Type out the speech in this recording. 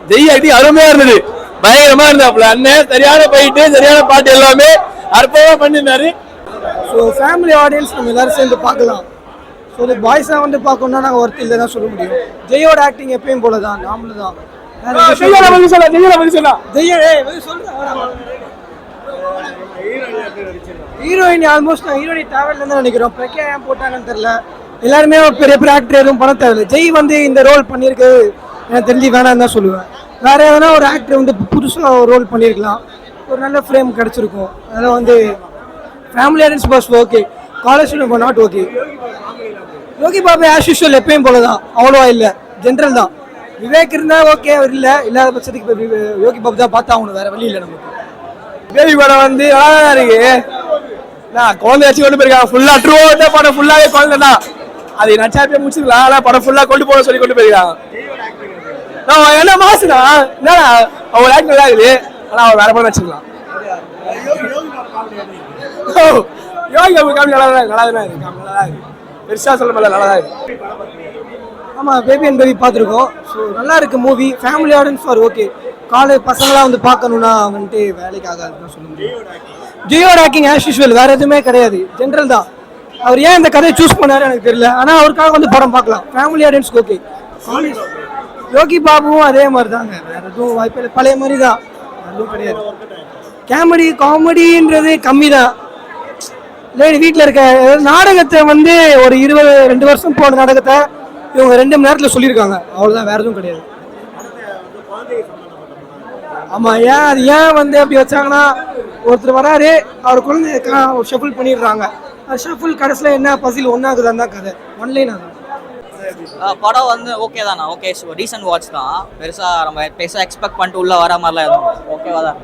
Jai acting அருமையா இருந்தது, பயங்கரமா இருந்தாப்புல. அண்ணன் சரியான போயிட்டு சரியான பாட்டு எல்லாமே அற்புதமா பண்ணியிருந்தாரு. ஸோ ஃபேமிலி ஆடியன்ஸ் நம்ம எல்லாரும் சேர்ந்து பார்க்கலாம். ஸோ இது பாய்ஸாக வந்து பார்க்கணுன்னா நாங்கள் ஒருத்தர் இல்லை தான் சொல்ல முடியும். ஜெயோட ஆக்டிங் எப்பயும் போல தான், நாமளும் தான். ஹீரோயின் ஆல்மோஸ்ட் ஹீரோயின் தேவையில்லைன்னு நினைக்கிறோம். பிரக்யா ஏன் போட்டாங்கன்னு தெரியல. எல்லாருமே ஒரு பெரிய பெரிய ஆக்டர் எதுவும் பண்ண தேவையில்லை. ஜெய் வந்து இந்த ரோல் பண்ணியிருக்கு எனக்கு தெரிஞ்சு வேணான்னு தான் சொல்லுவேன். வேற எதனா ஒரு ஆக்டர் வந்து புதுசாக ஒரு ரோல் பண்ணியிருக்கலாம், ஒரு நல்ல ஃப்ரேம் கிடச்சிருக்கும். அதெல்லாம் வந்து family audience bus okay, college student not okay. Yogi Babu as usual எப்பயும் போல தான், அவ்வளோவா இல்லை, ஜென்ரல் தான். விவேக் இருந்தால் ஓகே, அவர் இல்லை, இல்லாத பட்சத்துக்கு யோகி பாபு தான் பார்த்தா அவனு, வேற வழி இல்லை நமக்கு. பேபி படம் வந்து நல்லா தான் இருக்கு. நான் குழந்தை வச்சு கொண்டு போயிருக்காங்க ஃபுல்லா, ட்ரூ படம் ஃபுல்லாவே குழந்தை தான். அது நச்சாப்பே முடிச்சுக்கலாம், ஆனால் படம் ஃபுல்லா கொண்டு போக சொல்லி கொண்டு போயிருக்காங்க. நான் என்ன மாசுனா என்னடா அவர் ஆக்ட் நல்லா இருக்குது, ஆனால் அவர் வேற படம் வச்சுக்கலாம். யோகி பாபு காமி நல்லா தான் இருக்கு, நல்லா இருக்கு. பெருசா சொல்ல முடியல, நல்லா தான் இருக்கு. ஆமாம், பேபி அண்ட் பேபி பார்த்துருக்கோம். ஸோ நல்லா இருக்கு movie. Family audience for okay. College பசங்களாம் வந்து பார்க்கணுன்னா வந்துட்டு வேலைக்கு ஆகாதுன்னு சொல்ல முடியும். ஜியோட ஆக்டிங் ஆஸ் யூஷுவல், வேற எதுவுமே கிடையாது, ஜென்ரல் தான். அவர் ஏன் இந்த கதையை சூஸ் பண்ணாரு எனக்கு தெரியல, ஆனால் அவருக்காக வந்து படம் பார்க்கலாம். ஃபேமிலி ஆடியன்ஸ்க்கு ஓகே. யோகி பாபுவும் அதே மாதிரி தாங்க, வேற எதுவும் வாய்ப்பு இல்லை, பழைய மாதிரி தான், அதுவும் கிடையாது. காமெடின்றது கம்மி தான். லேடி வீட்டில் இருக்க நாடகத்தை வந்து ஒரு 22 வருஷம் போன நாடகத்தை இவங்க 2 மணி நேரத்தில் சொல்லியிருக்காங்க, அவ்வளோதான், வேற எதுவும் கிடையாது. ஆமாம், அது ஏன் வந்து அப்படி வச்சாங்கன்னா, ஒருத்தர் வராரு, அவர் குழந்தை ஷஃபிள் பண்ணிடுறாங்க. அது ஷஃபிள் கடைசியில் என்ன பசில் ஒன்றாகுதான் தான் கதை, ஒன்லைன் தான். படம் வந்து ஓகே தானா, ஓகே, ரீசன்ட் வாட்ச் தான். பெருசாக நம்ம எக்ஸ்பெக்ட் பண்ணிட்டு உள்ள வர மாதிரிலாம் எதுவும் ஓகேவா தான்.